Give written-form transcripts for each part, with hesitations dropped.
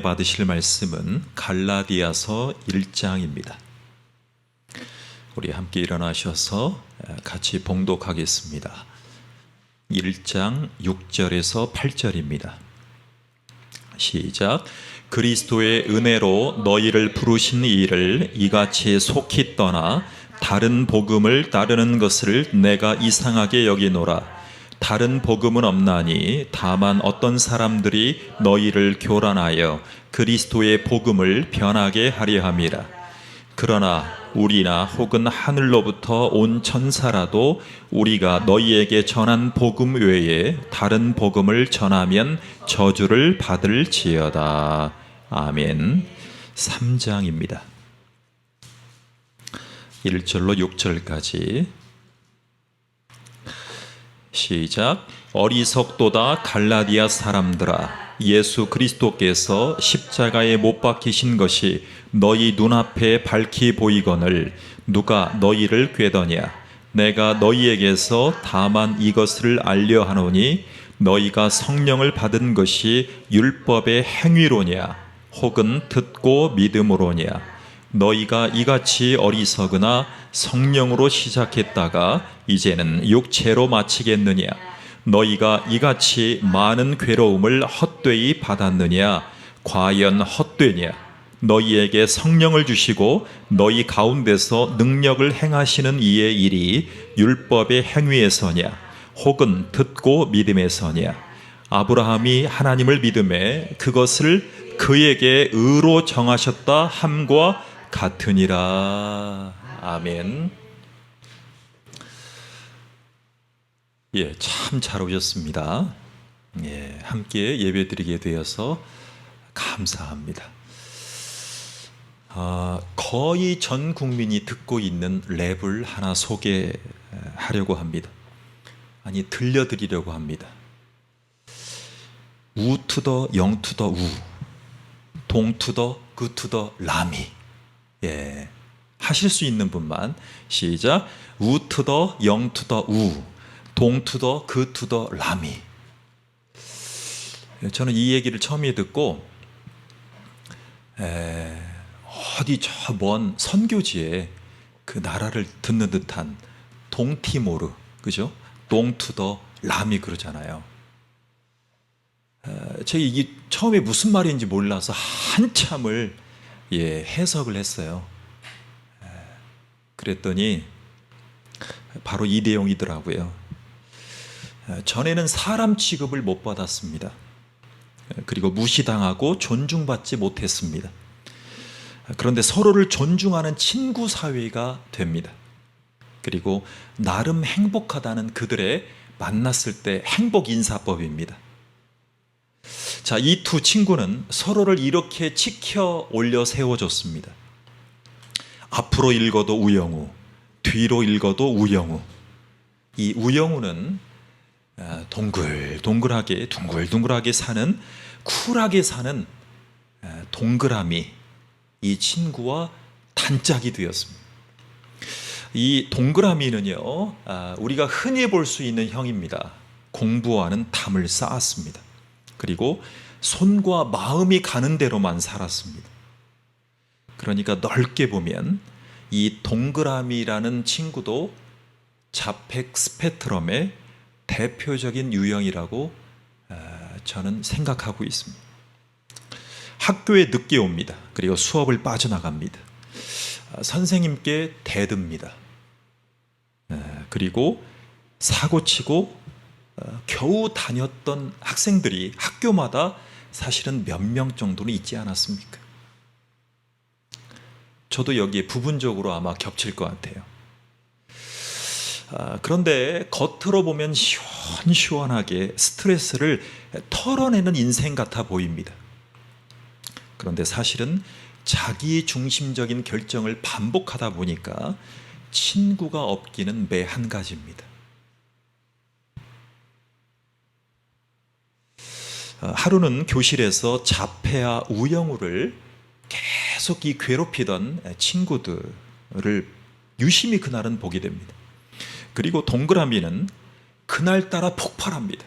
은혜 받으실 말씀은 갈라디아서 1장입니다. 우리 함께 일어나셔서 같이 봉독하겠습니다. 1장 6절에서 8절입니다. 시작. 그리스도의 은혜로 너희를 부르신 이를 이같이 속히 떠나 다른 복음을 따르는 것을 내가 이상하게 여기노라. 다른 복음은 없나니 다만 어떤 사람들이 너희를 교란하여 그리스도의 복음을 변하게 하려 함이라. 그러나 우리나 혹은 하늘로부터 온 천사라도 우리가 너희에게 전한 복음 외에 다른 복음을 전하면 저주를 받을지어다. 아멘. 3장입니다. 1절로 6절까지 시작. 어리석도다 갈라디아 사람들아, 예수 그리스도께서 십자가에 못 박히신 것이 너희 눈앞에 밝히 보이거늘 누가 너희를 꾀더냐. 내가 너희에게서 다만 이것을 알려 하노니 너희가 성령을 받은 것이 율법의 행위로냐 혹은 듣고 믿음으로냐. 너희가 이같이 어리석으나 성령으로 시작했다가 이제는 육체로 마치겠느냐. 너희가 이같이 많은 괴로움을 헛되이 받았느냐. 과연 헛되냐. 너희에게 성령을 주시고 너희 가운데서 능력을 행하시는 이의 일이 율법의 행위에서냐 혹은 듣고 믿음에서냐. 아브라함이 하나님을 믿음에 그것을 그에게 의로 정하셨다 함과 같으니라. 아멘. 예, 참 잘 오셨습니다. 예, 함께 예배드리게 되어서 감사합니다. 거의 전 국민이 듣고 있는 랩을 하나 소개하려고 합니다. 아니, 들려드리려고 합니다. 우 투더 영 투더 우, 동 투더 그 투더 라미. 예, 하실 수 있는 분만. 시작. 우 투더 영 투더 우, 동 투더 그 투더 라미. 저는 이 얘기를 처음에 듣고 어디 저 먼 선교지에 그 나라를 듣는 듯한 동티모르, 그죠? 동 투더 라미 그러잖아요. 제가 이게 처음에 무슨 말인지 몰라서 한참을 해석을 했어요. 그랬더니 바로 이 내용이더라고요. 전에는 사람 취급을 못 받았습니다. 그리고 무시당하고 존중받지 못했습니다. 그런데 서로를 존중하는 친구 사회가 됩니다. 그리고 나름 행복하다는 그들의 만났을 때 행복 인사법입니다. 자, 이 두 친구는 서로를 이렇게 지켜 올려 세워줬습니다. 앞으로 읽어도 우영우, 뒤로 읽어도 우영우. 이 우영우는 둥글둥글하게 사는, 쿨하게 사는 동그라미, 이 친구와 단짝이 되었습니다. 이 동그라미는요, 우리가 흔히 볼 수 있는 형입니다. 공부와는 담을 쌓았습니다. 그리고 손과 마음이 가는 대로만 살았습니다. 그러니까 넓게 보면 이 동그라미라는 친구도 자폐 스펙트럼의 대표적인 유형이라고 저는 생각하고 있습니다. 학교에 늦게 옵니다. 그리고 수업을 빠져나갑니다. 선생님께 대듭니다. 그리고 사고치고 겨우 다녔던 학생들이 학교마다 사실은 몇 명 정도는 있지 않았습니까? 저도 여기에 부분적으로 아마 겹칠 것 같아요. 그런데 겉으로 보면 시원시원하게 스트레스를 털어내는 인생 같아 보입니다. 그런데 사실은 자기 중심적인 결정을 반복하다 보니까 친구가 없기는 매 한 가지입니다. 하루는 교실에서 자폐와 우영우를 계속 괴롭히던 친구들을 유심히 그날은 보게 됩니다. 그리고 동그라미는 그날따라 폭발합니다.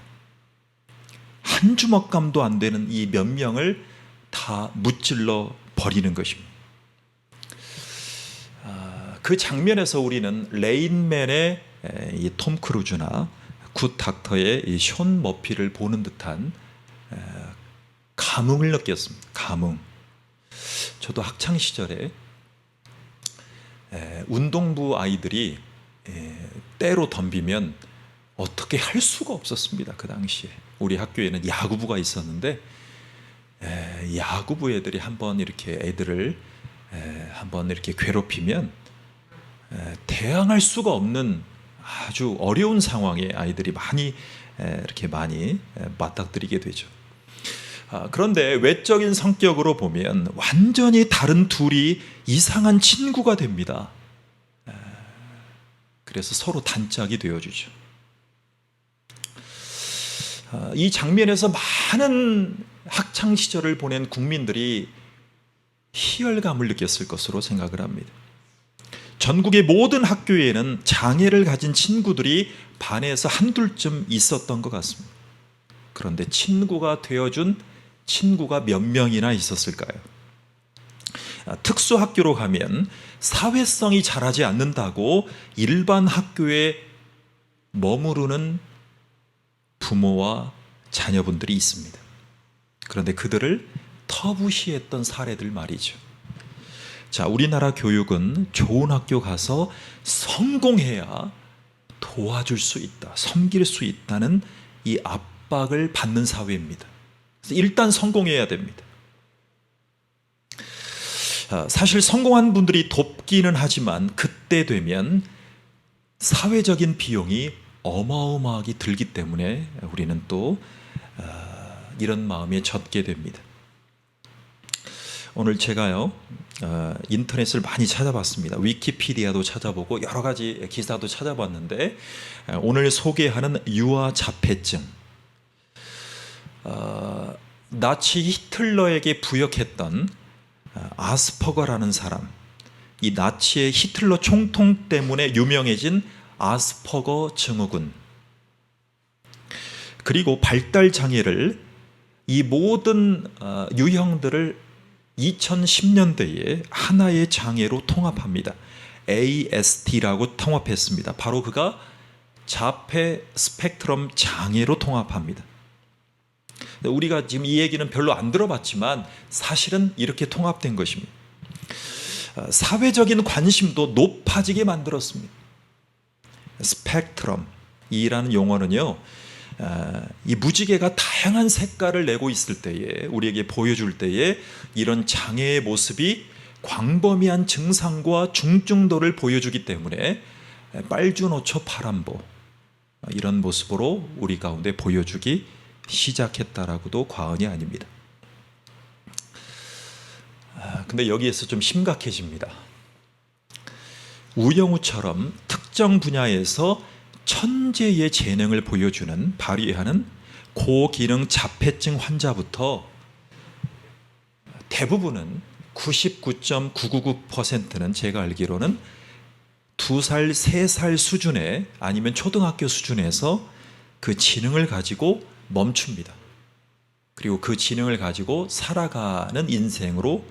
한 주먹감도 안 되는 이 몇 명을 다 무찔러 버리는 것입니다. 그 장면에서 우리는 레인맨의 이 톰 크루즈나 굿 닥터의 이 숀 머피를 보는 듯한 감흥을 느꼈습니다. 감흥. 저도 학창 시절에 운동부 아이들이 때로 덤비면 어떻게 할 수가 없었습니다. 그 당시에 우리 학교에는 야구부가 있었는데 야구부 애들이 한번 이렇게 애들을 한번 이렇게 괴롭히면 대항할 수가 없는 아주 어려운 상황에 아이들이 이렇게 많이 맞닥뜨리게 되죠. 그런데 외적인 성격으로 보면 완전히 다른 둘이 이상한 친구가 됩니다. 그래서 서로 단짝이 되어주죠. 이 장면에서 많은 학창 시절을 보낸 국민들이 희열감을 느꼈을 것으로 생각을 합니다. 전국의 모든 학교에는 장애를 가진 친구들이 반에서 한둘쯤 있었던 것 같습니다. 그런데 친구가 되어준 친구가 몇 명이나 있었을까요? 특수학교로 가면 사회성이 자라지 않는다고 일반 학교에 머무르는 부모와 자녀분들이 있습니다. 그런데 그들을 터부시했던 사례들 말이죠. 자, 우리나라 교육은 좋은 학교 가서 성공해야 도와줄 수 있다, 섬길 수 있다는 이 압박을 받는 사회입니다. 그래서 일단 성공해야 됩니다. 사실 성공한 분들이 돕기는 하지만 그때 되면 사회적인 비용이 어마어마하게 들기 때문에 우리는 또 이런 마음에 젖게 됩니다. 오늘 제가요 인터넷을 많이 찾아봤습니다. 위키피디아도 찾아보고 여러 가지 기사도 찾아봤는데 오늘 소개하는 유아 자폐증, 나치 히틀러에게 부역했던 아스퍼거라는 사람, 이 나치의 히틀러 총통 때문에 유명해진 아스퍼거 증후군, 그리고 발달 장애를 이 모든 유형들을 2010년대에 하나의 장애로 통합합니다. ASD라고 통합했습니다. 바로 그가 자폐 스펙트럼 장애로 통합합니다. 우리가 지금 이 얘기는 별로 안 들어봤지만 사실은 이렇게 통합된 것입니다. 사회적인 관심도 높아지게 만들었습니다. 스펙트럼이라는 용어는요, 이 무지개가 다양한 색깔을 내고 있을 때에, 우리에게 보여줄 때에 이런 장애의 모습이 광범위한 증상과 중증도를 보여주기 때문에 빨주노초 파란보, 이런 모습으로 우리 가운데 보여주기 시작했다라고도 과언이 아닙니다. 근데 여기에서 좀 심각해집니다. 우영우처럼 특정 분야에서 천재의 재능을 보여주는, 발휘하는 고기능 자폐증 환자부터 대부분은 99.999%는 제가 알기로는 2살, 3살 수준에, 아니면 초등학교 수준에서 그 지능을 가지고 멈춥니다. 그리고 그 지능을 가지고 살아가는 인생으로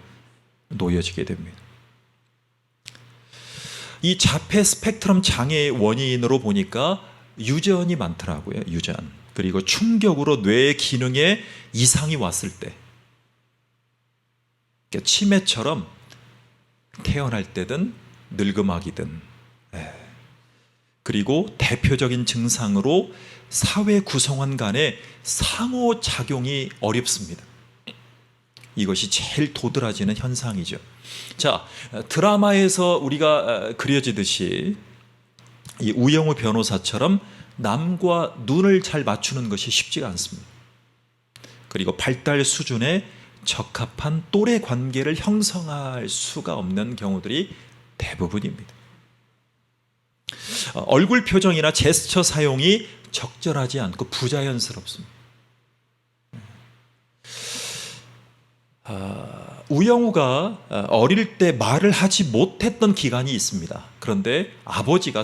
놓여지게 됩니다. 이 자폐 스펙트럼 장애의 원인으로 보니까 유전이 많더라고요. 유전. 그리고 충격으로 뇌 기능에 이상이 왔을 때, 그러니까 치매처럼 태어날 때든 늙음아기든, 그리고 대표적인 증상으로 사회 구성원 간의 상호작용이 어렵습니다. 이것이 제일 도드라지는 현상이죠. 자, 드라마에서 우리가 그려지듯이 이 우영우 변호사처럼 남과 눈을 잘 맞추는 것이 쉽지가 않습니다. 그리고 발달 수준에 적합한 또래 관계를 형성할 수가 없는 경우들이 대부분입니다. 얼굴 표정이나 제스처 사용이 적절하지 않고 부자연스럽습니다. 우영우가 어릴 때 말을 하지 못했던 기간이 있습니다. 그런데 아버지가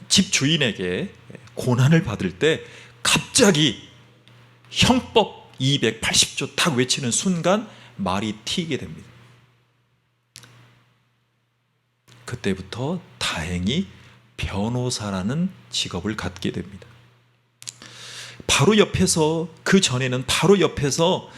집 주인에게 고난을 받을 때 갑자기 형법 280조 딱 외치는 순간 말이 튀게 됩니다. 그때부터 다행히 변호사라는 직업을 갖게 됩니다. 바로 옆에서, 그 전에는 바로 옆에서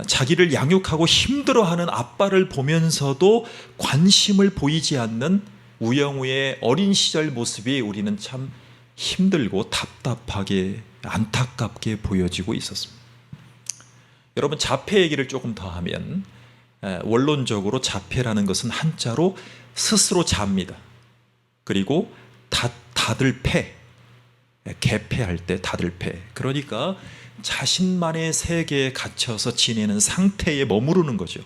자기를 양육하고 힘들어하는 아빠를 보면서도 관심을 보이지 않는 우영우의 어린 시절 모습이 우리는 참 힘들고 답답하게 안타깝게 보여지고 있었습니다. 여러분, 자폐 얘기를 조금 더 하면, 원론적으로 자폐라는 것은 한자로 스스로 잡니다. 그리고 다들 패, 개패할 때 다들 패. 그러니까 자신만의 세계에 갇혀서 지내는 상태에 머무르는 거죠.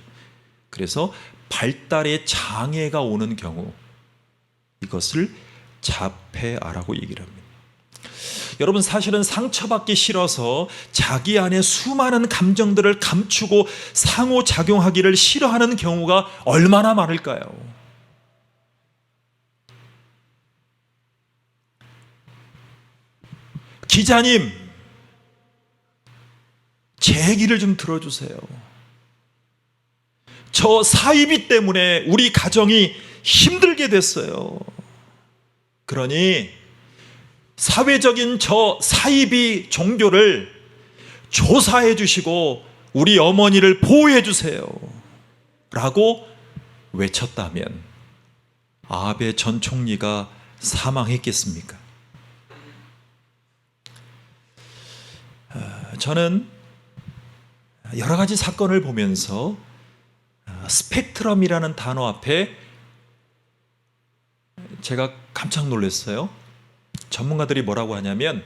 그래서 발달에 장애가 오는 경우, 이것을 자폐아라고 얘기를 합니다. 여러분, 사실은 상처받기 싫어서 자기 안에 수많은 감정들을 감추고 상호작용하기를 싫어하는 경우가 얼마나 많을까요? 기자님, 제 얘기를 좀 들어주세요. 저 사이비 때문에 우리 가정이 힘들게 됐어요. 그러니 사회적인 저 사이비 종교를 조사해 주시고 우리 어머니를 보호해 주세요 라고 외쳤다면 아베 전 총리가 사망했겠습니까? 저는 여러 가지 사건을 보면서 스펙트럼이라는 단어 앞에 제가 깜짝 놀랐어요. 전문가들이 뭐라고 하냐면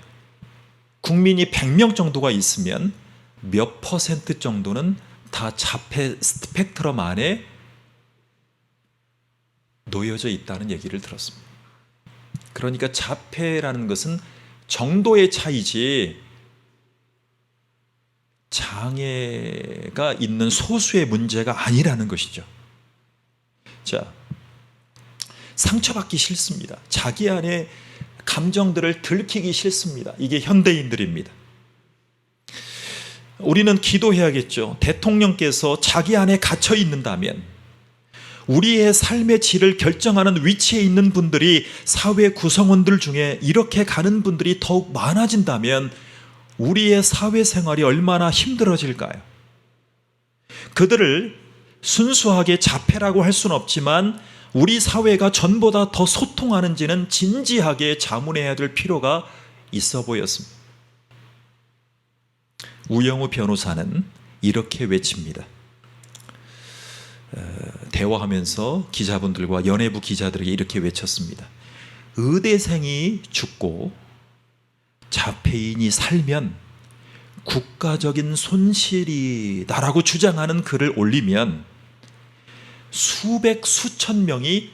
국민이 100명 정도가 있으면 몇 퍼센트 정도는 다 자폐 스펙트럼 안에 놓여져 있다는 얘기를 들었습니다. 그러니까 자폐라는 것은 정도의 차이지 장애가 있는 소수의 문제가 아니라는 것이죠. 자, 상처받기 싫습니다. 자기 안에 감정들을 들키기 싫습니다. 이게 현대인들입니다. 우리는 기도해야겠죠. 대통령께서 자기 안에 갇혀 있는다면, 우리의 삶의 질을 결정하는 위치에 있는 분들이 사회 구성원들 중에 이렇게 가는 분들이 더욱 많아진다면 우리의 사회생활이 얼마나 힘들어질까요? 그들을 순수하게 자폐라고 할 수는 없지만 우리 사회가 전보다 더 소통하는지는 진지하게 자문해야 될 필요가 있어 보였습니다. 우영우 변호사는 이렇게 외칩니다. 대화하면서 기자분들과 연예부 기자들에게 이렇게 외쳤습니다. 의대생이 죽고 자폐인이 살면 국가적인 손실이다라고 주장하는 글을 올리면 수백 수천 명이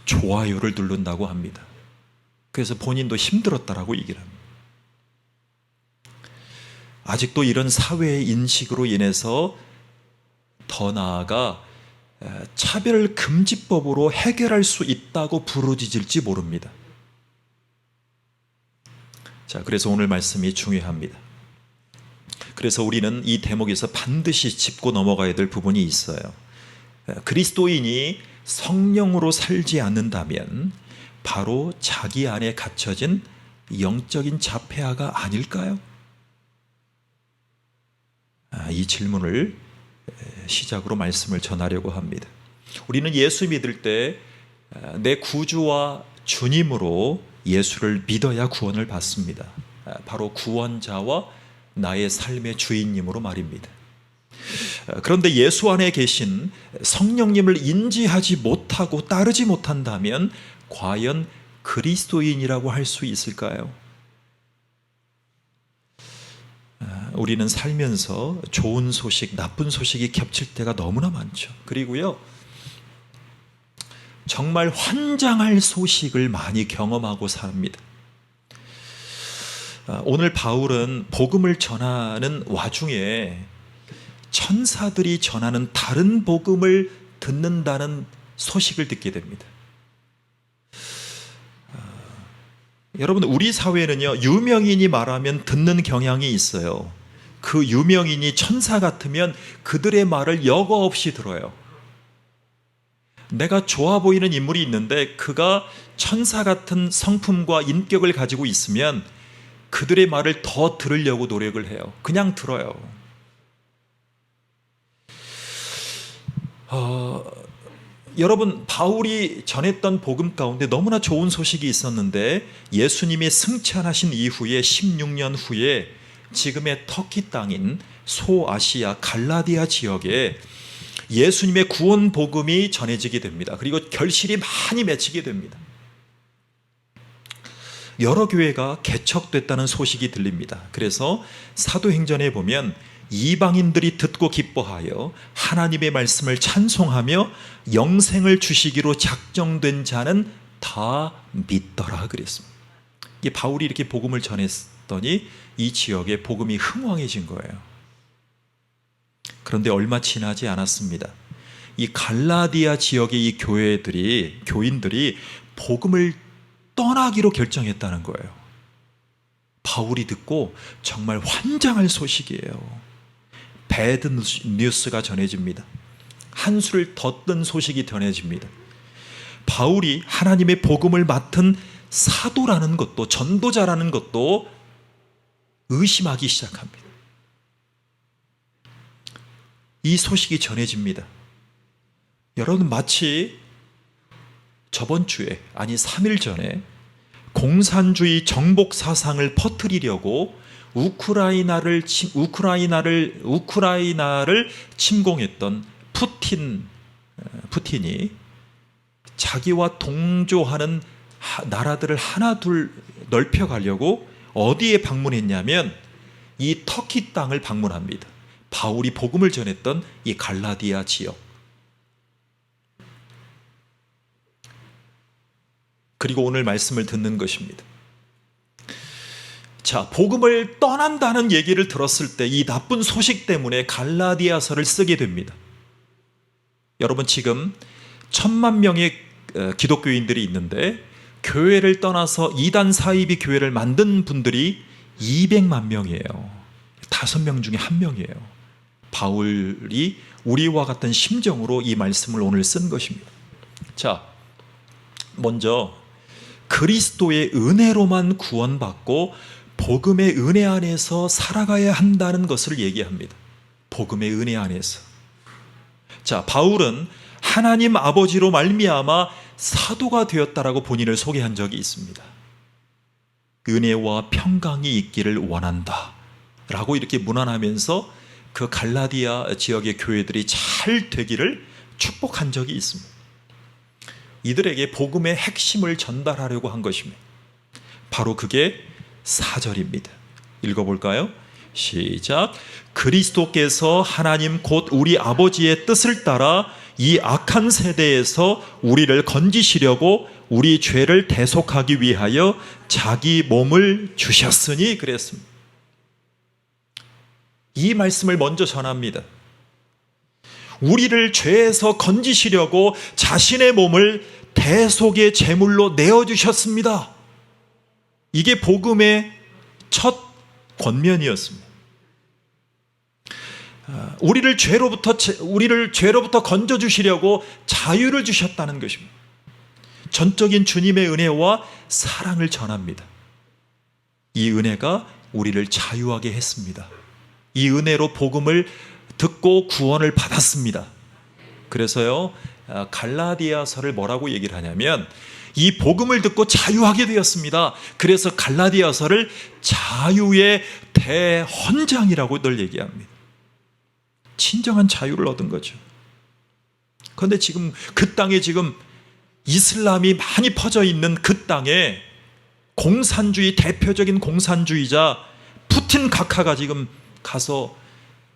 좋아요를 누른다고 합니다. 그래서 본인도 힘들었다라고 얘기를 합니다. 아직도 이런 사회의 인식으로 인해서 더 나아가 차별금지법으로 해결할 수 있다고 부르짖을지 모릅니다. 자, 그래서 오늘 말씀이 중요합니다. 그래서 우리는 이 대목에서 반드시 짚고 넘어가야 될 부분이 있어요. 그리스도인이 성령으로 살지 않는다면 바로 자기 안에 갇혀진 영적인 자폐아가 아닐까요? 이 질문을 시작으로 말씀을 전하려고 합니다. 우리는 예수 믿을 때 내 구주와 주님으로 예수를 믿어야 구원을 받습니다. 바로 구원자와 나의 삶의 주인님으로 말입니다. 그런데 예수 안에 계신 성령님을 인지하지 못하고 따르지 못한다면 과연 그리스도인이라고 할 수 있을까요? 우리는 살면서 좋은 소식, 나쁜 소식이 겹칠 때가 너무나 많죠. 그리고요, 정말 환장할 소식을 많이 경험하고 삽니다. 오늘 바울은 복음을 전하는 와중에 천사들이 전하는 다른 복음을 듣는다는 소식을 듣게 됩니다. 여러분, 우리 사회는요, 유명인이 말하면 듣는 경향이 있어요. 그 유명인이 천사 같으면 그들의 말을 여과 없이 들어요. 내가 좋아 보이는 인물이 있는데 그가 천사 같은 성품과 인격을 가지고 있으면 그들의 말을 더 들으려고 노력을 해요. 그냥 들어요. 여러분, 바울이 전했던 복음 가운데 너무나 좋은 소식이 있었는데 예수님이 승천하신 이후에 16년 후에 지금의 터키 땅인 소아시아 갈라디아 지역에 예수님의 구원 복음이 전해지게 됩니다. 그리고 결실이 많이 맺히게 됩니다. 여러 교회가 개척됐다는 소식이 들립니다. 그래서 사도행전에 보면 이방인들이 듣고 기뻐하여 하나님의 말씀을 찬송하며 영생을 주시기로 작정된 자는 다 믿더라 그랬습니다. 이게 바울이 이렇게 복음을 전했더니 이 지역에 복음이 흥왕해진 거예요. 그런데 얼마 지나지 않았습니다. 이 갈라디아 지역의 이 교인들이 복음을 떠나기로 결정했다는 거예요. 바울이 듣고 정말 환장할 소식이에요. 배드 뉴스가 전해집니다. 한수를 더 뜬 소식이 전해집니다. 바울이 하나님의 복음을 맡은 사도라는 것도, 전도자라는 것도 의심하기 시작합니다. 이 소식이 전해집니다. 여러분, 마치 저번 주에, 아니 3일 전에 공산주의 정복 사상을 퍼뜨리려고 우크라이나를 침공했던 푸틴이 자기와 동조하는 나라들을 하나둘 넓혀가려고 어디에 방문했냐면 이 터키 땅을 방문합니다. 바울이 복음을 전했던 이 갈라디아 지역. 그리고 오늘 말씀을 듣는 것입니다. 자, 복음을 떠난다는 얘기를 들었을 때 이 나쁜 소식 때문에 갈라디아서를 쓰게 됩니다. 여러분, 지금 1000만 명의 기독교인들이 있는데 교회를 떠나서 이단 사이비 교회를 만든 분들이 200만 명이에요. 5명 중에 1명이에요. 바울이 우리와 같은 심정으로 이 말씀을 오늘 쓴 것입니다. 자, 먼저 그리스도의 은혜로만 구원받고 복음의 은혜 안에서 살아가야 한다는 것을 얘기합니다. 복음의 은혜 안에서. 자, 바울은 하나님 아버지로 말미암아 사도가 되었다라고 본인을 소개한 적이 있습니다. 은혜와 평강이 있기를 원한다 라고 이렇게 문안하면서 그 갈라디아 지역의 교회들이 잘 되기를 축복한 적이 있습니다. 이들에게 복음의 핵심을 전달하려고 한 것입니다. 바로 그게 4절입니다. 읽어볼까요? 시작. 그리스도께서 하나님 곧 우리 아버지의 뜻을 따라 이 악한 세대에서 우리를 건지시려고 우리 죄를 대속하기 위하여 자기 몸을 주셨으니 그랬습니다. 이 말씀을 먼저 전합니다. 우리를 죄에서 건지시려고 자신의 몸을 대속의 제물로 내어주셨습니다. 이게 복음의 첫 권면이었습니다. 우리를 죄로부터 건져주시려고 자유를 주셨다는 것입니다. 전적인 주님의 은혜와 사랑을 전합니다. 이 은혜가 우리를 자유하게 했습니다. 이 은혜로 복음을 듣고 구원을 받았습니다. 그래서요, 갈라디아서를 뭐라고 얘기를 하냐면 이 복음을 듣고 자유하게 되었습니다. 그래서 갈라디아서를 자유의 대헌장이라고 늘 얘기합니다. 진정한 자유를 얻은 거죠. 그런데 지금 그 땅에 지금 이슬람이 많이 퍼져 있는 그 땅에 대표적인 공산주의자 푸틴 각하가 지금 가서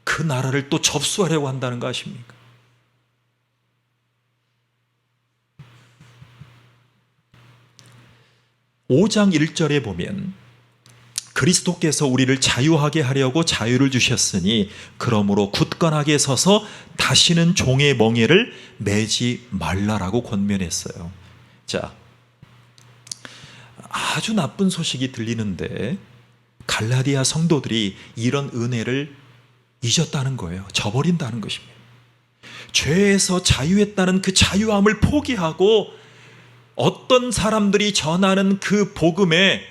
그 나라를 또 접수하려고 한다는 거 아십니까? (5장 1절에) 보면 그리스도께서 우리를 자유하게 하려고 자유를 주셨으니 그러므로 굳건하게 서서 다시는 종의 멍에를 매지 말라라고 권면했어요. 자, 아주 나쁜 소식이 들리는데 갈라디아 성도들이 이런 은혜를 잊었다는 거예요. 저버린다는 것입니다. 죄에서 자유했다는 그 자유함을 포기하고 어떤 사람들이 전하는 그 복음에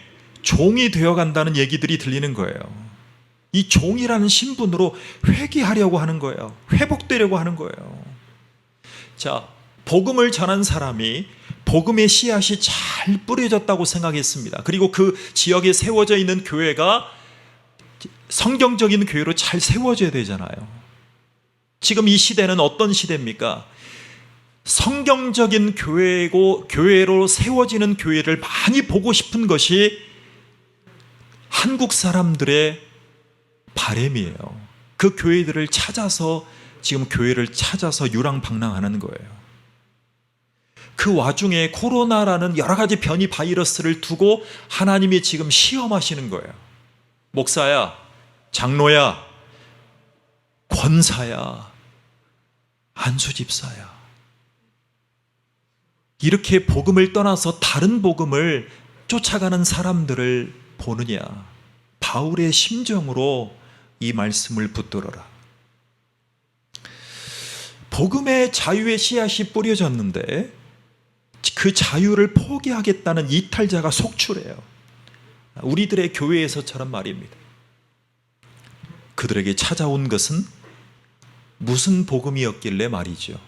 종이 되어간다는 얘기들이 들리는 거예요. 이 종이라는 신분으로 회개하려고 하는 거예요. 회복되려고 하는 거예요. 자, 복음을 전한 사람이 복음의 씨앗이 잘 뿌려졌다고 생각했습니다. 그리고 그 지역에 세워져 있는 교회가 성경적인 교회로 잘 세워져야 되잖아요. 지금 이 시대는 어떤 시대입니까? 성경적인 교회로 세워지는 교회를 많이 보고 싶은 것이 한국 사람들의 바람이에요. 그 교회들을 찾아서 지금 교회를 찾아서 유랑방랑하는 거예요. 그 와중에 코로나라는 여러 가지 변이 바이러스를 두고 하나님이 지금 시험하시는 거예요. 목사야, 장로야, 권사야, 안수집사야, 이렇게 복음을 떠나서 다른 복음을 쫓아가는 사람들을 보느냐. 바울의 심정으로 이 말씀을 붙들어라. 복음의 자유의 씨앗이 뿌려졌는데 그 자유를 포기하겠다는 이탈자가 속출해요. 우리들의 교회에서처럼 말입니다. 그들에게 찾아온 것은 무슨 복음이었길래 말이죠.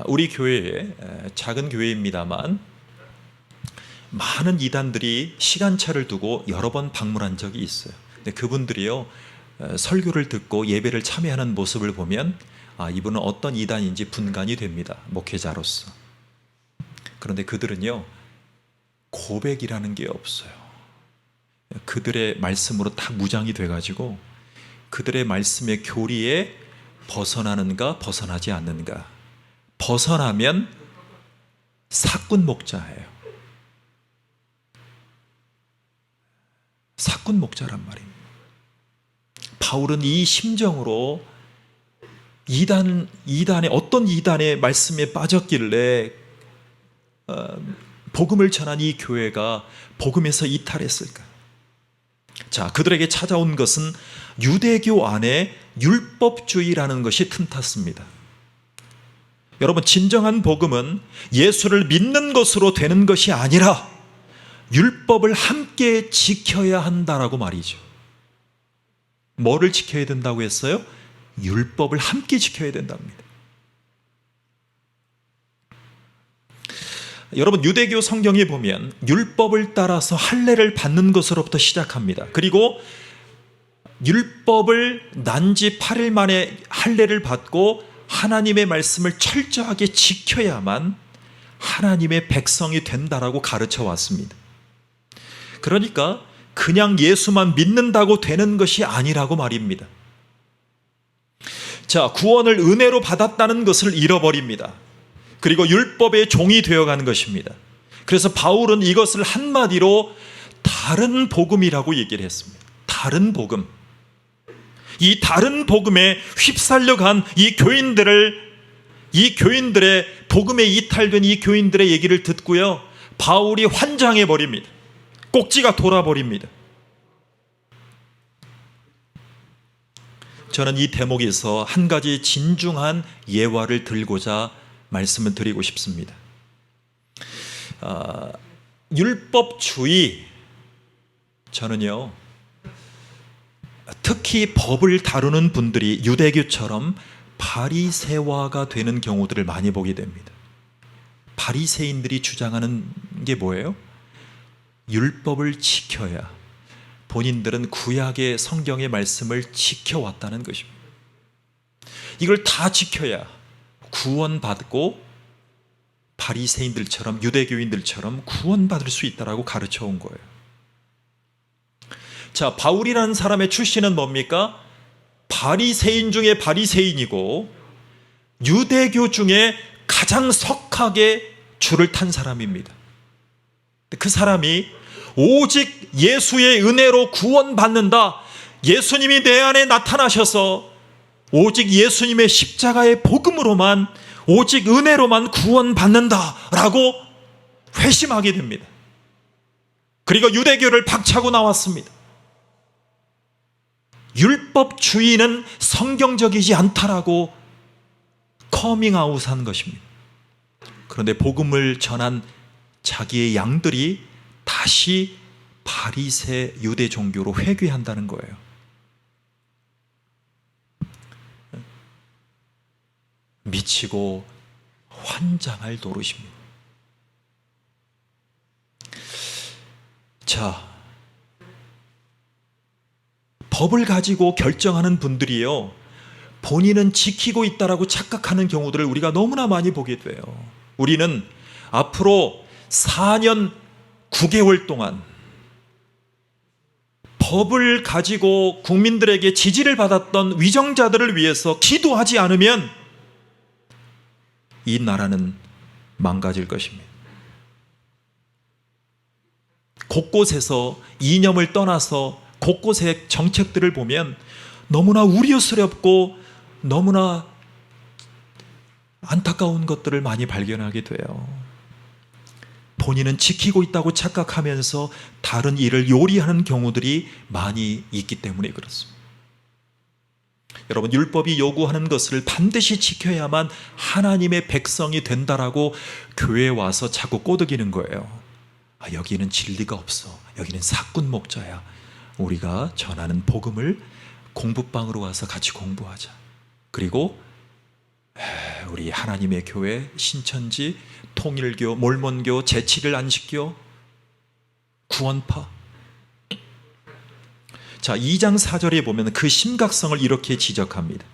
우리 교회에, 작은 교회입니다만 많은 이단들이 시간차를 두고 여러 번 방문한 적이 있어요. 근데 그분들이요, 설교를 듣고 예배를 참여하는 모습을 보면 이분은 어떤 이단인지 분간이 됩니다. 목회자로서. 그런데 그들은요, 고백이라는 게 없어요. 그들의 말씀으로 다 무장이 돼가지고 그들의 말씀의 교리에 벗어나는가 벗어나지 않는가. 벗어나면 사꾼 목자예요. 사꾼 목자란 말입니다. 바울은 이 심정으로 어떤 이단의 말씀에 빠졌길래 복음을 전한 이 교회가 복음에서 이탈했을까? 자, 그들에게 찾아온 것은 유대교 안에 율법주의라는 것이 틈탔습니다. 여러분, 진정한 복음은 예수를 믿는 것으로 되는 것이 아니라 율법을 함께 지켜야 한다라고 말이죠. 뭐를 지켜야 된다고 했어요? 율법을 함께 지켜야 된답니다. 여러분, 유대교 성경에 보면 율법을 따라서 할례를 받는 것으로부터 시작합니다. 그리고 율법을 난지 8일 만에 할례를 받고 하나님의 말씀을 철저하게 지켜야만 하나님의 백성이 된다라고 가르쳐 왔습니다. 그러니까 그냥 예수만 믿는다고 되는 것이 아니라고 말입니다. 자, 구원을 은혜로 받았다는 것을 잃어버립니다. 그리고 율법의 종이 되어가는 것입니다. 그래서 바울은 이것을 한마디로 다른 복음이라고 얘기를 했습니다. 다른 복음. 이 다른 복음에 휩쓸려간 이 교인들의 복음에 이탈된 이 교인들의 얘기를 듣고요, 바울이 환장해 버립니다. 꼭지가 돌아버립니다. 저는 이 대목에서 한 가지 진중한 예화를 들고자 말씀을 드리고 싶습니다. 율법주의, 저는요, 특히 법을 다루는 분들이 유대교처럼 바리새화가 되는 경우들을 많이 보게 됩니다. 바리새인들이 주장하는 게 뭐예요? 율법을 지켜야, 본인들은 구약의 성경의 말씀을 지켜왔다는 것입니다. 이걸 다 지켜야 구원받고 바리새인들처럼, 유대교인들처럼 구원받을 수 있다라고 가르쳐 온 거예요. 자, 바울이라는 사람의 출신은 뭡니까? 바리새인 중에 바리새인이고 유대교 중에 가장 석하게 줄을 탄 사람입니다. 그 사람이 오직 예수의 은혜로 구원받는다, 예수님이 내 안에 나타나셔서 오직 예수님의 십자가의 복음으로만, 오직 은혜로만 구원받는다라고 회심하게 됩니다. 그리고 유대교를 박차고 나왔습니다. 율법주의는 성경적이지 않다라고 커밍아웃한 것입니다. 그런데 복음을 전한 자기의 양들이 다시 바리새 유대 종교로 회귀한다는 거예요. 미치고 환장할 노릇입니다. 자, 법을 가지고 결정하는 분들이요, 본인은 지키고 있다라고 착각하는 경우들을 우리가 너무나 많이 보게 돼요. 우리는 앞으로 4년 9개월 동안 법을 가지고 국민들에게 지지를 받았던 위정자들을 위해서 기도하지 않으면 이 나라는 망가질 것입니다. 곳곳에서 이념을 떠나서 곳곳의 정책들을 보면 너무나 우려스럽고 너무나 안타까운 것들을 많이 발견하게 돼요. 본인은 지키고 있다고 착각하면서 다른 일을 요리하는 경우들이 많이 있기 때문에 그렇습니다. 여러분, 율법이 요구하는 것을 반드시 지켜야만 하나님의 백성이 된다라고 교회에 와서 자꾸 꼬드기는 거예요. 여기는 진리가 없어, 여기는 사꾼 목자야. 우리가 전하는 복음을 공부방으로 와서 같이 공부하자. 그리고 우리 하나님의 교회, 신천지, 통일교, 몰몬교, 제7일 안식교, 구원파. 자, 2장 4절에 보면 그 심각성을 이렇게 지적합니다.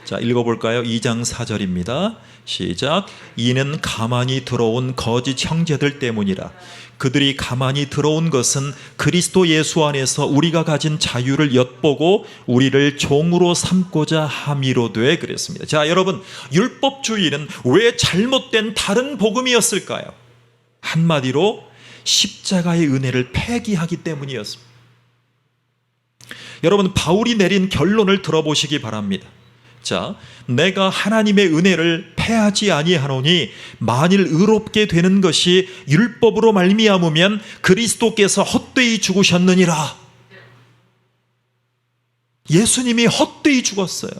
자, 읽어볼까요? 2장 4절입니다. 시작. 이는 가만히 들어온 거짓 형제들 때문이라. 그들이 가만히 들어온 것은 그리스도 예수 안에서 우리가 가진 자유를 엿보고 우리를 종으로 삼고자 함이로되 그랬습니다. 자, 여러분, 율법주의는 왜 잘못된 다른 복음이었을까요? 한마디로 십자가의 은혜를 폐기하기 때문이었습니다. 여러분, 바울이 내린 결론을 들어보시기 바랍니다. 자, 내가 하나님의 은혜를 패하지 아니하노니 만일 의롭게 되는 것이 율법으로 말미암으면 그리스도께서 헛되이 죽으셨느니라. 예수님이 헛되이 죽었어요.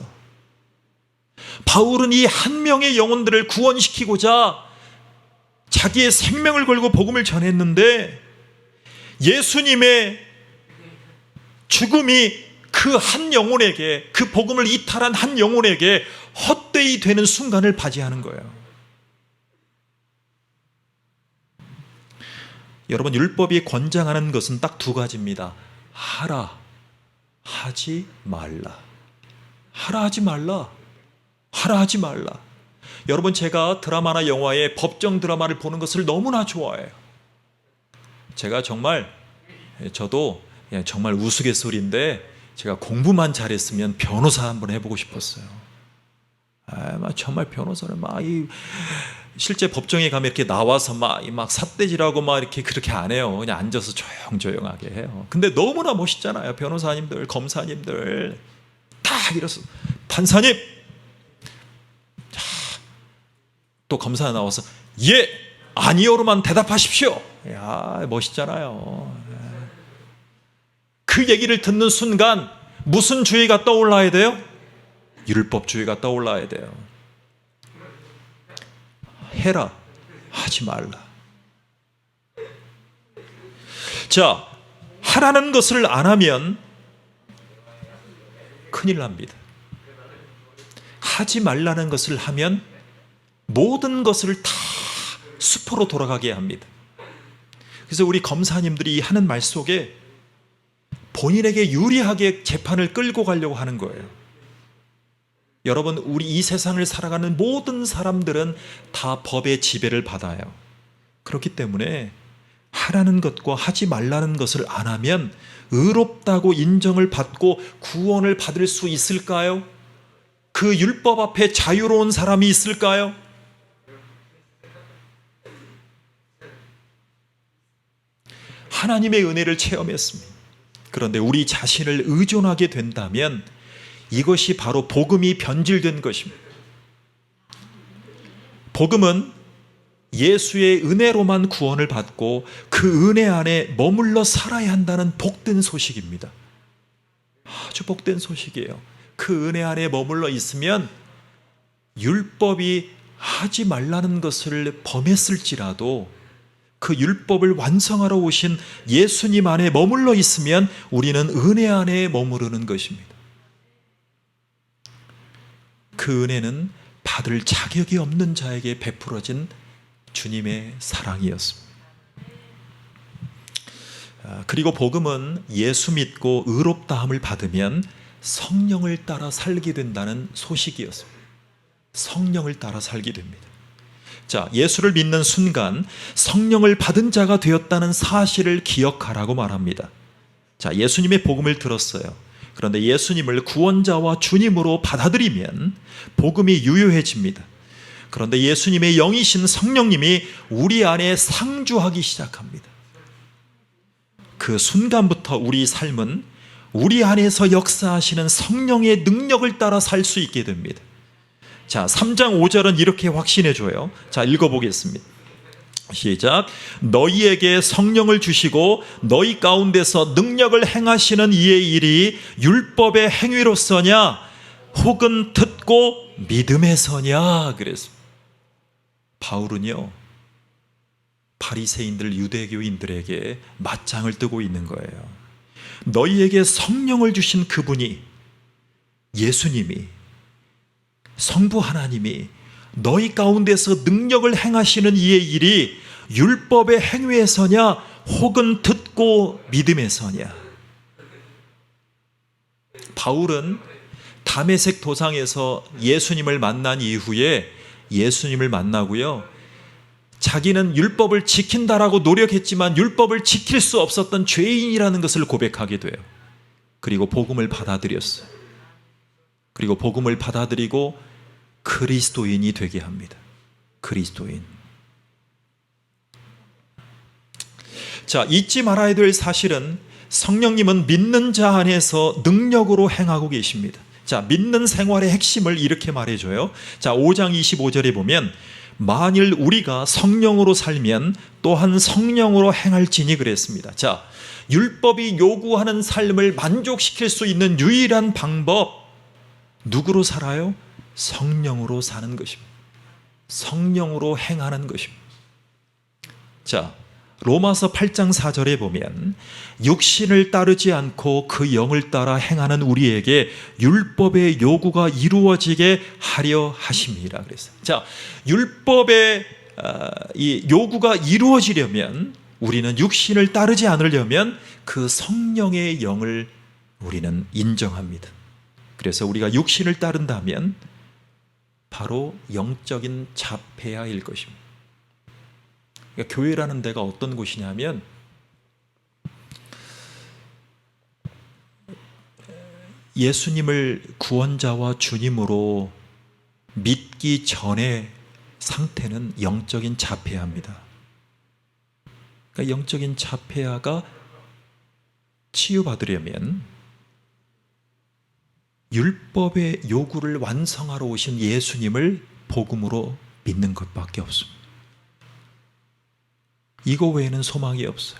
바울은 이 한 명의 영혼들을 구원시키고자 자기의 생명을 걸고 복음을 전했는데 예수님의 죽음이 그 한 영혼에게, 그 복음을 이탈한 한 영혼에게 헛되이 되는 순간을 맞이하는 거예요. 여러분, 율법이 권장하는 것은 딱 두 가지입니다. 하라, 하지 말라. 하라, 하지 말라. 하라, 하지 말라. 여러분, 제가 드라마나 영화에 법정 드라마를 보는 것을 너무나 좋아해요. 제가 저도 정말 우스갯소리인데 제가 공부만 잘했으면 변호사 한번 해보고 싶었어요. 정말 변호사를 실제 법정에 가면 이렇게 나와서 막 삿대질하고 이렇게 그렇게 안 해요. 그냥 앉아서 조용조용하게 해요. 근데 너무나 멋있잖아요. 변호사님들, 검사님들 딱 일어서 판사님, 또 검사 나와서 예, 아니요로만 대답하십시오. 야, 멋있잖아요. 그 얘기를 듣는 순간 무슨 주의가 떠올라야 돼요? 율법주의가 떠올라야 돼요. 해라, 하지 말라. 자, 하라는 것을 안 하면 큰일 납니다. 하지 말라는 것을 하면 모든 것을 다 수포로 돌아가게 합니다. 그래서 우리 검사님들이 하는 말 속에 본인에게 유리하게 재판을 끌고 가려고 하는 거예요. 여러분, 우리 이 세상을 살아가는 모든 사람들은 다 법의 지배를 받아요. 그렇기 때문에 하라는 것과 하지 말라는 것을 안 하면 의롭다고 인정을 받고 구원을 받을 수 있을까요? 그 율법 앞에 자유로운 사람이 있을까요? 하나님의 은혜를 체험했습니다. 그런데 우리 자신을 의존하게 된다면 이것이 바로 복음이 변질된 것입니다. 복음은 예수의 은혜로만 구원을 받고 그 은혜 안에 머물러 살아야 한다는 복된 소식입니다. 아주 복된 소식이에요. 그 은혜 안에 머물러 있으면 율법이 하지 말라는 것을 범했을지라도 그 율법을 완성하러 오신 예수님 안에 머물러 있으면 우리는 은혜 안에 머무르는 것입니다. 그 은혜는 받을 자격이 없는 자에게 베풀어진 주님의 사랑이었습니다. 그리고 복음은 예수 믿고 의롭다함을 받으면 성령을 따라 살게 된다는 소식이었습니다. 성령을 따라 살게 됩니다. 자, 예수를 믿는 순간 성령을 받은 자가 되었다는 사실을 기억하라고 말합니다. 자, 예수님의 복음을 들었어요. 그런데 예수님을 구원자와 주님으로 받아들이면 복음이 유효해집니다. 그런데 예수님의 영이신 성령님이 우리 안에 상주하기 시작합니다. 그 순간부터 우리 삶은 우리 안에서 역사하시는 성령의 능력을 따라 살 수 있게 됩니다. 자, 3장 5절은 이렇게 확신해 줘요. 자, 읽어보겠습니다. 시작. 너희에게 성령을 주시고 너희 가운데서 능력을 행하시는 이의 일이 율법의 행위로서냐 혹은 듣고 믿음에서냐 그랬습니다. 바울은요, 바리새인들 유대교인들에게 맞짱을 뜨고 있는 거예요. 너희에게 성령을 주신 그분이, 예수님이, 성부 하나님이 너희 가운데서 능력을 행하시는 이의 일이 율법의 행위에서냐 혹은 듣고 믿음에서냐. 바울은 다메섹 도상에서 예수님을 만난 이후에 예수님을 만나고요, 자기는 율법을 지킨다라고 노력했지만 율법을 지킬 수 없었던 죄인이라는 것을 고백하게 돼요. 그리고 복음을 받아들였어요. 그리고 복음을 받아들이고 그리스도인이 되게 합니다. 그리스도인. 자, 잊지 말아야 될 사실은 성령님은 믿는 자 안에서 능력으로 행하고 계십니다. 자, 믿는 생활의 핵심을 이렇게 말해줘요. 자, 5장 25절에 보면 만일 우리가 성령으로 살면 또한 성령으로 행할지니 그랬습니다. 자, 율법이 요구하는 삶을 만족시킬 수 있는 유일한 방법, 누구로 살아요? 성령으로 사는 것입니다. 성령으로 행하는 것입니다. 자, 로마서 8장 4절에 보면 육신을 따르지 않고 그 영을 따라 행하는 우리에게 율법의 요구가 이루어지게 하려 하심이라 그랬어요. 자, 율법의 이 요구가 이루어지려면, 우리는 육신을 따르지 않으려면 그 성령의 영을 우리는 인정합니다. 그래서 우리가 육신을 따른다면 바로 영적인 자폐아일 것입니다. 그러니까 교회라는 데가 어떤 곳이냐면 예수님을 구원자와 주님으로 믿기 전의 상태는 영적인 자폐아입니다. 그러니까 영적인 자폐아가 치유받으려면 율법의 요구를 완성하러 오신 예수님을 복음으로 믿는 것밖에 없습니다. 이거 외에는 소망이 없어요.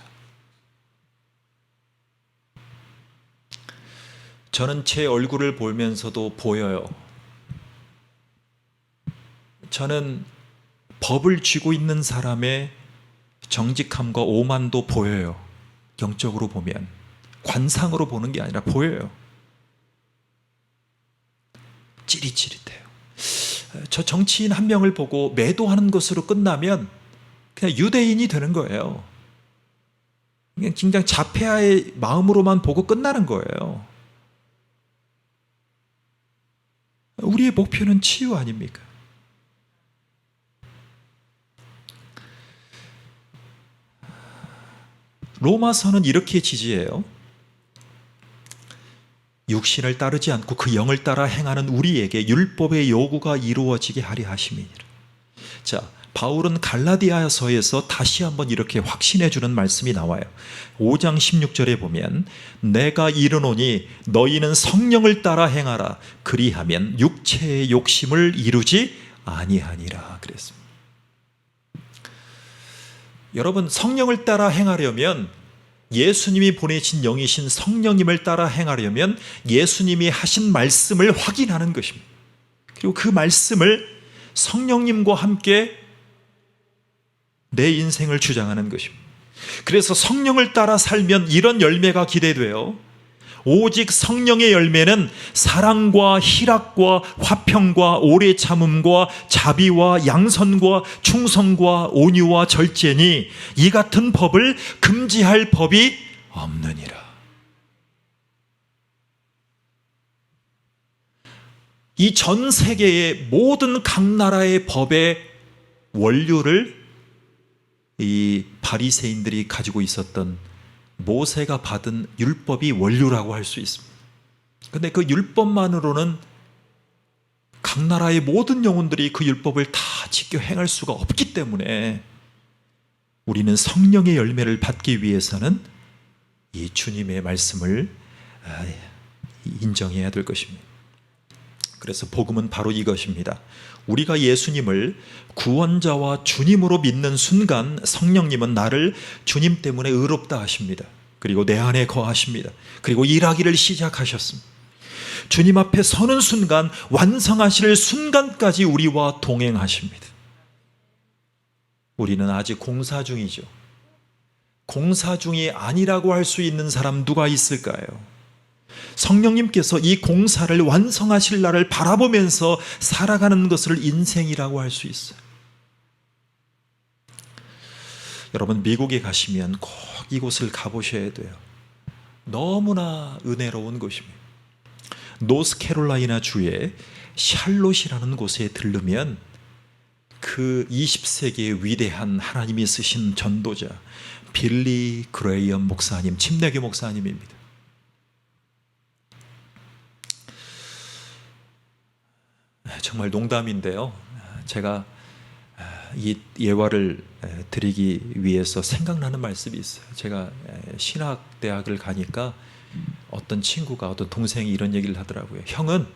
저는 제 얼굴을 보면서도 보여요. 저는 법을 쥐고 있는 사람의 정직함과 오만도 보여요. 영적으로 보면, 관상으로 보는 게 아니라 보여요. 찌릿찌릿해요. 저 정치인 한 명을 보고 매도하는 것으로 끝나면 그냥 유대인이 되는 거예요. 그냥 진짜 자폐아의 마음으로만 보고 끝나는 거예요. 우리의 목표는 치유 아닙니까? 로마서는 이렇게 지지해요. 육신을 따르지 않고 그 영을 따라 행하는 우리에게 율법의 요구가 이루어지게 하려 하심이니라. 자, 바울은 갈라디아서에서 다시 한번 이렇게 확신해 주는 말씀이 나와요. 5장 16절에 보면 내가 이르노니 너희는 성령을 따라 행하라. 그리하면 육체의 욕심을 이루지 아니하니라 그랬습니다. 여러분, 성령을 따라 행하려면, 예수님이 보내신 영이신 성령님을 따라 행하려면 예수님이 하신 말씀을 확인하는 것입니다. 그리고 그 말씀을 성령님과 함께 내 인생을 주장하는 것입니다. 그래서 성령을 따라 살면 이런 열매가 기대돼요. 오직 성령의 열매는 사랑과 희락과 화평과 오래 참음과 자비와 양선과 충성과 온유와 절제니 이 같은 법을 금지할 법이 없느니라. 이 전 세계의 모든 각 나라의 법의 원료를 이 바리새인들이 가지고 있었던 모세가 받은 율법이 원료라고 할 수 있습니다. 그런데 그 율법만으로는 각 나라의 모든 영혼들이 그 율법을 다 지켜 행할 수가 없기 때문에 우리는 성령의 열매를 받기 위해서는 이 주님의 말씀을 인정해야 될 것입니다. 그래서 복음은 바로 이것입니다. 우리가 예수님을 구원자와 주님으로 믿는 순간 성령님은 나를 주님 때문에 의롭다 하십니다. 그리고 내 안에 거하십니다. 그리고 일하기를 시작하셨습니다. 주님 앞에 서는 순간, 완성하실 순간까지 우리와 동행하십니다. 우리는 아직 공사 중이죠. 공사 중이 아니라고 할 수 있는 사람 누가 있을까요? 성령님께서 이 공사를 완성하실 날을 바라보면서 살아가는 것을 인생이라고 할 수 있어요. 여러분, 미국에 가시면 꼭 이곳을 가보셔야 돼요. 너무나 은혜로운 곳입니다. 노스캐롤라이나 주의 샬롯이라는 곳에 들르면 그 20세기의 위대한 하나님이 쓰신 전도자 빌리 그레이엄 목사님, 침례교 목사님입니다. 정말 농담인데요, 제가 이 예화를 드리기 위해서 생각나는 말씀이 있어요. 제가 신학대학을 가니까 어떤 친구가, 어떤 동생이 이런 얘기를 하더라고요. 형은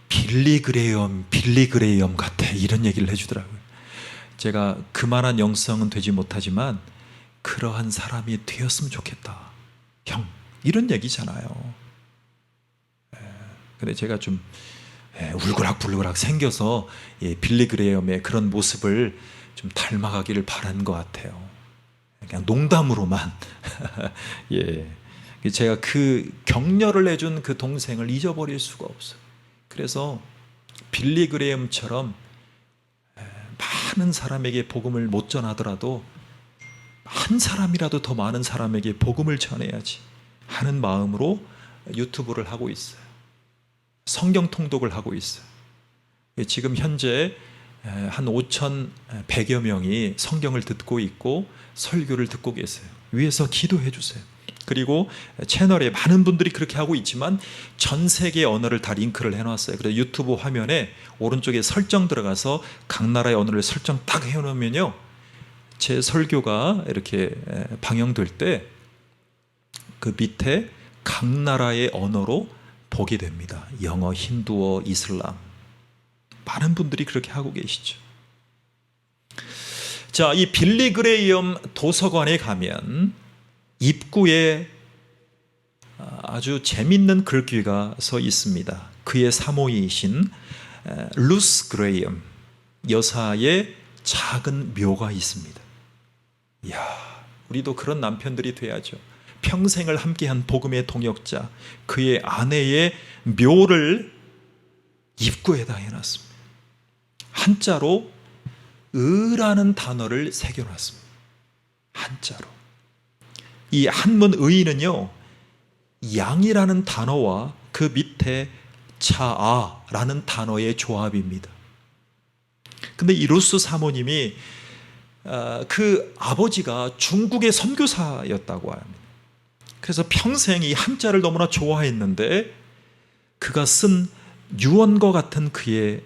빌리 그레이엄 같아, 이런 얘기를 해주더라고요. 제가 그만한 영성은 되지 못하지만 그러한 사람이 되었으면 좋겠다, 형, 이런 얘기잖아요. 근데 제가 좀 울그락불그락 생겨서 빌리 그레이엄의 그런 모습을 좀 닮아가기를 바란 것 같아요. 그냥 농담으로만. 예, 제가 그 격려를 해준 그 동생을 잊어버릴 수가 없어요. 그래서 빌리 그레이엄처럼 많은 사람에게 복음을 못 전하더라도 한 사람이라도 더 많은 사람에게 복음을 전해야지 하는 마음으로 유튜브를 하고 있어요. 성경 통독을 하고 있어요. 지금 현재 한 5,100여 명이 성경을 듣고 있고 설교를 듣고 계세요. 위에서 기도해 주세요. 그리고 채널에 많은 분들이 그렇게 하고 있지만 전 세계 언어를 다 링크를 해놨어요. 그래서 유튜브 화면에 오른쪽에 설정 들어가서 각 나라의 언어를 설정 딱 해놓으면요, 제 설교가 이렇게 방영될 때 그 밑에 각 나라의 언어로 보게 됩니다. 영어, 힌두어, 이슬람. 많은 분들이 그렇게 하고 계시죠. 자, 이 빌리 그레이엄 도서관에 가면 입구에 아주 재밌는 글귀가 서 있습니다. 그의 사모이신 루스 그레이엄 여사의 작은 묘가 있습니다. 이야, 우리도 그런 남편들이 돼야죠. 평생을 함께한 복음의 동역자, 그의 아내의 묘를 입구에다 해놨습니다. 한자로 의라는 단어를 새겨놨습니다. 한자로. 이 한문 의는요, 양이라는 단어와 그 밑에 자아라는 단어의 조합입니다. 근데 이 루스 사모님이 그 아버지가 중국의 선교사였다고 합니다. 그래서 평생 이 한자를 너무나 좋아했는데 그가 쓴 유언과 같은 그의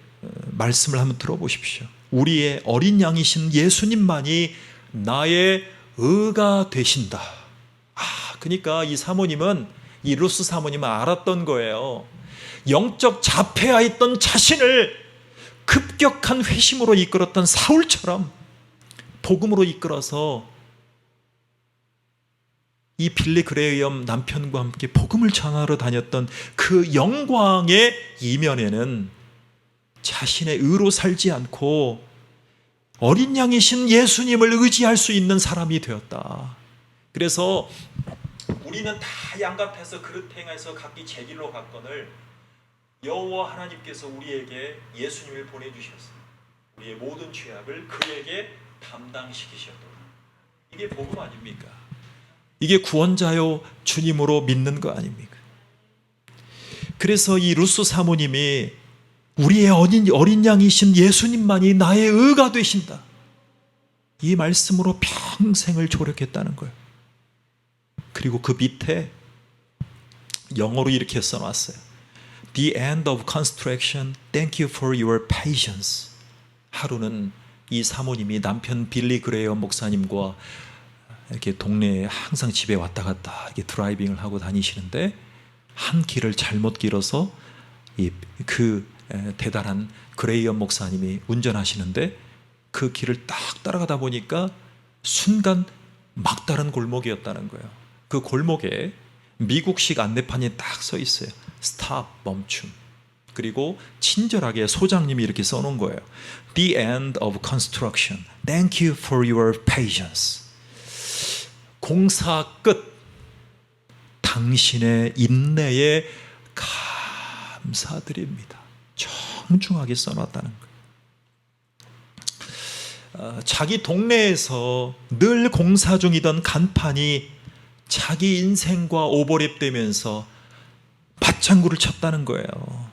말씀을 한번 들어보십시오. 우리의 어린 양이신 예수님만이 나의 의가 되신다. 그러니까 이 사모님은, 이 루스 사모님은 알았던 거예요. 영적 자폐하였던 자신을 급격한 회심으로 이끌었던 사울처럼 복음으로 이끌어서 이 빌리 그레이엄 남편과 함께 복음을 전하러 다녔던 그 영광의 이면에는 자신의 의로 살지 않고 어린 양이신 예수님을 의지할 수 있는 사람이 되었다. 그래서 우리는 다 양같아서 그릇 행해서 각기 제 길로 갔거늘 여호와 하나님께서 우리에게 예수님을 보내주셨어요. 우리의 모든 죄악을 그에게 담당시키셨도다. 이게 복음 아닙니까? 이게 구원자요 주님으로 믿는 거 아닙니까? 그래서 이 루스 사모님이 우리의 어린 양이신 예수님만이 나의 의가 되신다, 이 말씀으로 평생을 조력했다는 거예요. 그리고 그 밑에 영어로 이렇게 써놨어요. The end of construction, thank you for your patience. 하루는 이 사모님이 남편 빌리 그레이엄 목사님과 이렇게 동네에 항상 집에 왔다 갔다 이렇게 드라이빙을 하고 다니시는데 한 길을 잘못 길어서 그 대단한 그레이엄 목사님이 운전하시는데 그 길을 딱 따라가다 보니까 순간 막다른 골목이었다는 거예요. 그 골목에 미국식 안내판이 딱 서 있어요. 스탑, 멈춤. 그리고 친절하게 소장님이 이렇게 써놓은 거예요. The end of construction. Thank you for your patience. 공사 끝. 당신의 인내에 감사드립니다. 정중하게 써놨다는 거예요. 자기 동네에서 늘 공사 중이던 간판이 자기 인생과 오버랩되면서 맞장구를 쳤다는 거예요.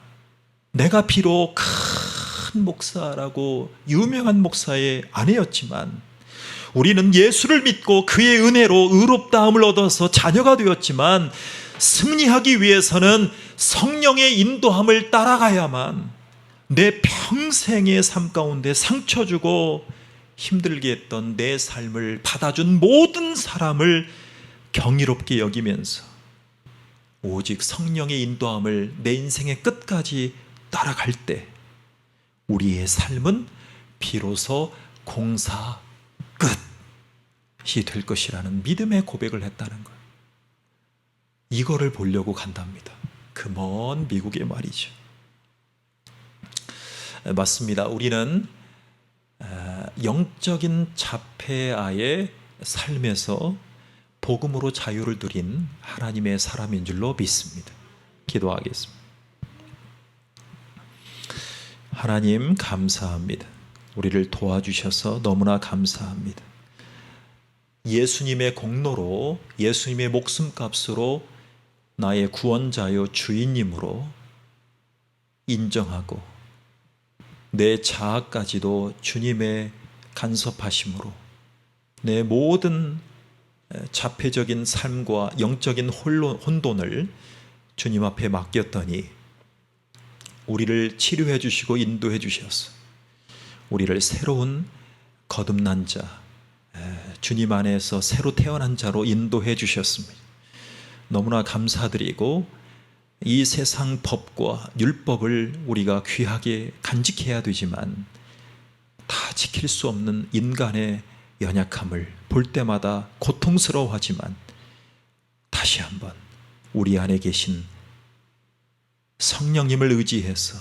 내가 비록 큰 목사라고 유명한 목사의 아내였지만, 우리는 예수를 믿고 그의 은혜로 의롭다함을 얻어서 자녀가 되었지만, 승리하기 위해서는 성령의 인도함을 따라가야만 내 평생의 삶 가운데 상처 주고 힘들게 했던 내 삶을 받아준 모든 사람을 경이롭게 여기면서 오직 성령의 인도함을 내 인생의 끝까지 따라갈 때 우리의 삶은 비로소 공사 끝이 될 것이라는 믿음의 고백을 했다는 거예요. 이거를 보려고 간답니다. 그 먼 미국에 말이죠. 맞습니다. 우리는 영적인 자폐아의 삶에서 복음으로 자유를 누린 하나님의 사람인 줄로 믿습니다. 기도하겠습니다. 하나님 감사합니다. 우리를 도와주셔서 너무나 감사합니다. 예수님의 공로로, 예수님의 목숨값으로 나의 구원자요 주인님으로 인정하고 내 자아까지도 주님의 간섭하심으로 내 모든 자폐적인 삶과 영적인 혼돈을 주님 앞에 맡겼더니 우리를 치료해 주시고 인도해 주셔서 우리를 새로운 거듭난 자, 주님 안에서 새로 태어난 자로 인도해 주셨습니다. 너무나 감사드리고 이 세상 법과 율법을 우리가 귀하게 간직해야 되지만 다 지킬 수 없는 인간의 연약함을 볼 때마다 고통스러워하지만 다시 한번 우리 안에 계신 성령님을 의지해서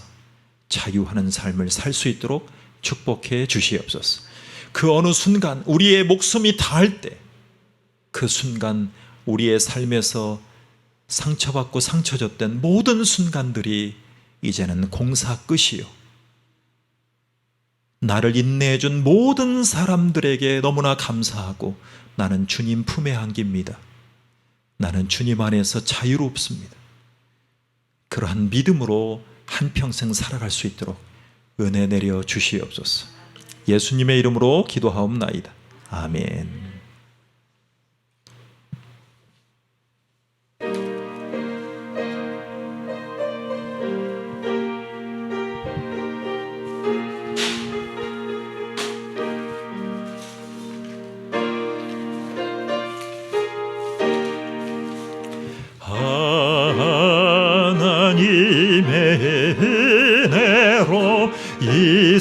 자유하는 삶을 살 수 있도록 축복해 주시옵소서. 그 어느 순간 우리의 목숨이 닿을 때 그 순간 우리의 삶에서 상처받고 상처졌던 모든 순간들이 이제는 공사 끝이요, 나를 인내해 준 모든 사람들에게 너무나 감사하고 나는 주님 품에 안깁니다. 나는 주님 안에서 자유롭습니다. 그러한 믿음으로 한평생 살아갈 수 있도록 은혜 내려 주시옵소서. 예수님의 이름으로 기도하옵나이다. 아멘. 하나님의 은혜로 이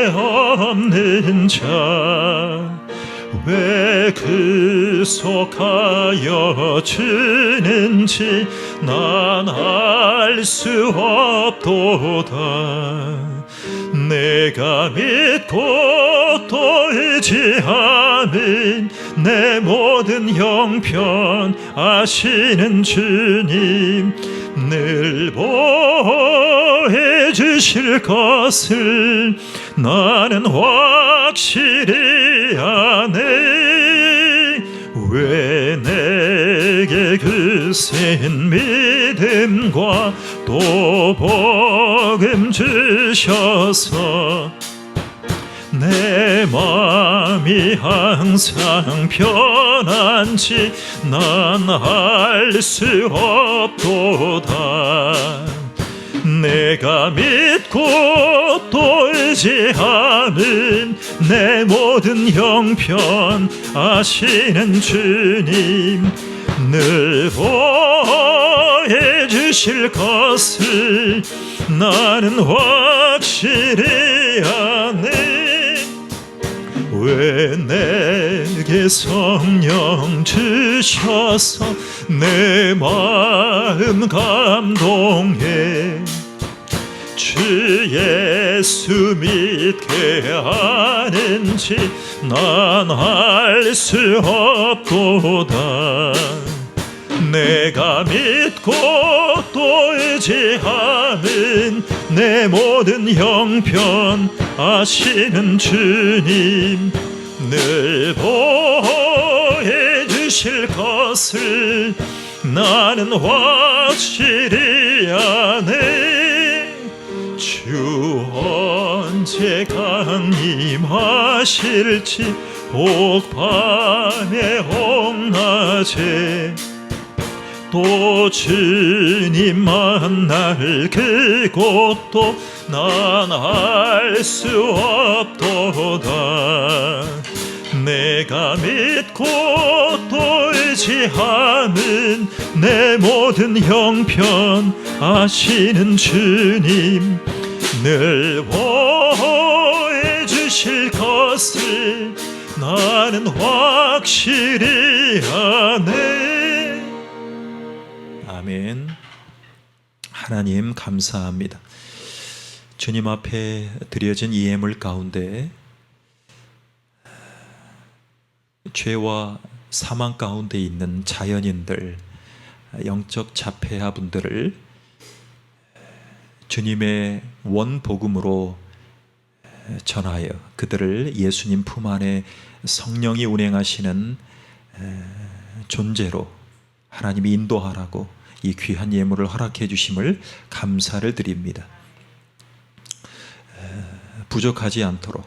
쓸데없는 자 왜 구속하여 주는지 난 알 수 없도다. 내가 믿고 또 의지하는 내 모든 형편 아시는 주님 늘 보호해 주실 것을 나는 확실히 아네. 왜 내게 그 센 믿음과 또 복음 주셔서 내 마음이 항상 편한지 난 알 수 없도다. 내가 믿고 또 의지하는 내 모든 형편 아시는 주님 늘 보호해 주실 것을 나는 확실히 아네. 왜 내게 성령 주셔서 내 마음 감동해 주 예수 믿게 하는지 난 알 수 없도다. 내가 믿고 또 의지하는 내 모든 형편 아시는 주님 늘 보호해 주실 것을 나는 확실히 아네. 주 언제 강림하실지 혹 밤에 혹 낮에 또 주님 만날 그곳도 난 알 수 없도다. 내가 믿고 또 의지하는 내 모든 형편 아시는 주님 늘 보호해 주실 것을 나는 확실히 아네. 아멘. 하나님 감사합니다. 주님 앞에 드려진 이 예물 가운데 죄와 사망 가운데 있는 자연인들, 영적 자폐아분들을 주님의 원복음으로 전하여 그들을 예수님 품 안에 성령이 운행하시는 존재로 하나님이 인도하라고 이 귀한 예물을 허락해 주심을 감사를 드립니다. 부족하지 않도록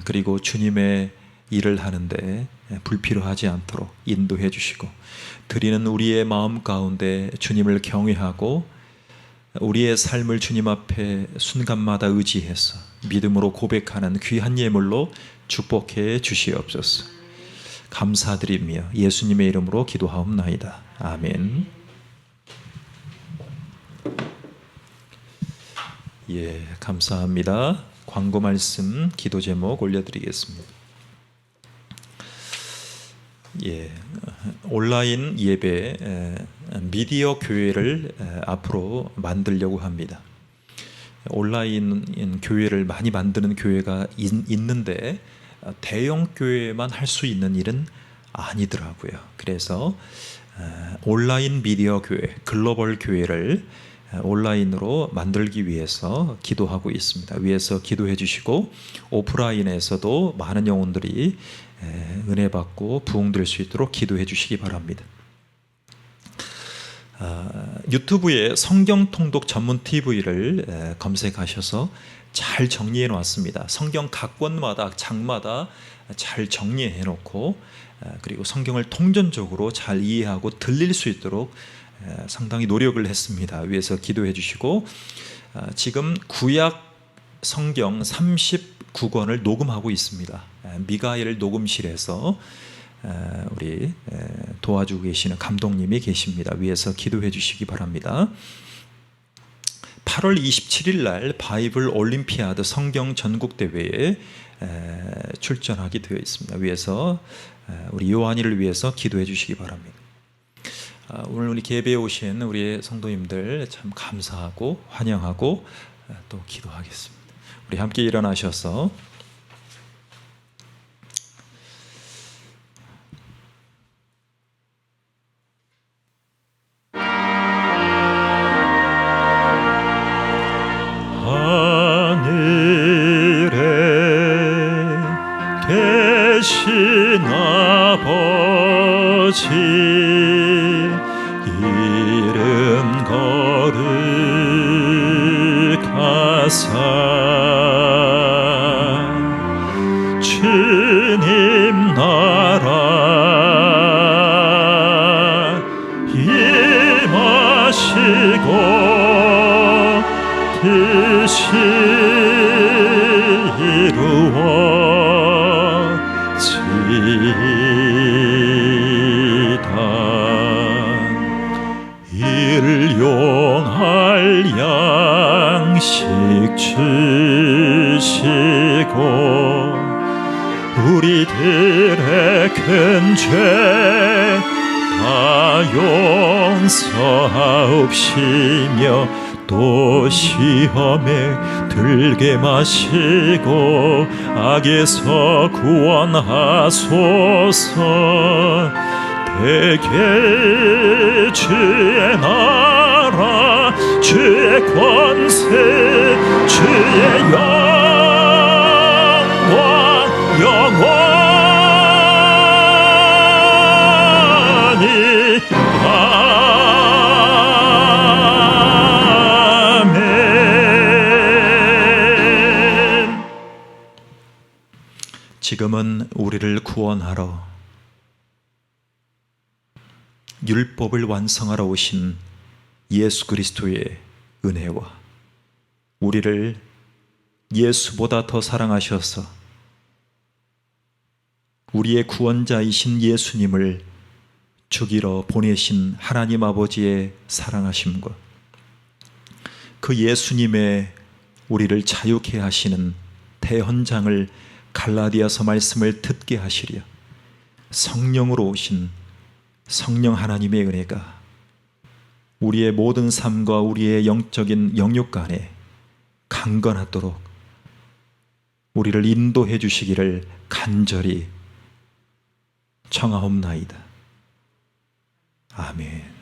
그리고 주님의 일을 하는데 불필요하지 않도록 인도해 주시고 드리는 우리의 마음 가운데 주님을 경외하고 우리의 삶을 주님 앞에 순간마다 의지해서 믿음으로 고백하는 귀한 예물로 축복해 주시옵소서. 감사드리며 예수님의 이름으로 기도하옵나이다. 아멘. 예, 감사합니다. 광고 말씀 기도 제목 올려드리겠습니다. 예, 온라인 예배 미디어 교회를 앞으로 만들려고 합니다. 온라인 교회를 많이 만드는 교회가 있는데 대형 교회만 할 수 있는 일은 아니더라고요. 그래서 온라인 미디어 교회, 글로벌 교회를 온라인으로 만들기 위해서 기도하고 있습니다. 위에서 기도해 주시고 오프라인에서도 많은 영혼들이 은혜 받고 부흥될 수 있도록 기도해 주시기 바랍니다. 유튜브에 성경 통독 전문 TV를 검색하셔서 잘 정리해 놓았습니다. 성경 각 권마다 장마다 잘 정리해 놓고 그리고 성경을 통전적으로 잘 이해하고 들릴 수 있도록 상당히 노력을 했습니다. 위에서 기도해 주시고 지금 구약 성경 39권을 녹음하고 있습니다. 미가엘 녹음실에서 우리 도와주고 계시는 감독님이 계십니다. 위에서 기도해 주시기 바랍니다. 8월 27일 날 바이블 올림피아드 성경 전국 대회에 출전하게 되어 있습니다. 위해서 우리 요한이를 위해서 기도해 주시기 바랍니다. 오늘 우리 예배에 오신 우리 성도님들 참 감사하고 환영하고 또 기도하겠습니다. 우리 함께 일어나셔서 계신 아버지 이름 거룩하사 주님 나라 임하시고 뜻이 이루어지이다. 일용할 양식 주시고 우리들의 큰 죄 다 용서하옵시며 또 시험에 들게 마시고 악에서 구원하소서. 대개 주의 나라 주의 권세 주의 영광 영원히 아멘. 지금은 우리를 구원하러 율법을 완성하러 오신 예수 그리스도의 은혜와 우리를 예수보다 더 사랑하셔서 우리의 구원자이신 예수님을 죽이러 보내신 하나님 아버지의 사랑하심과 그 예수님의 우리를 자유케 하시는 대헌장을 갈라디아서 말씀을 듣게 하시려 성령으로 오신 성령 하나님의 은혜가 우리의 모든 삶과 우리의 영적인 영육 간에 강건하도록 우리를 인도해 주시기를 간절히 청하옵나이다. 아멘.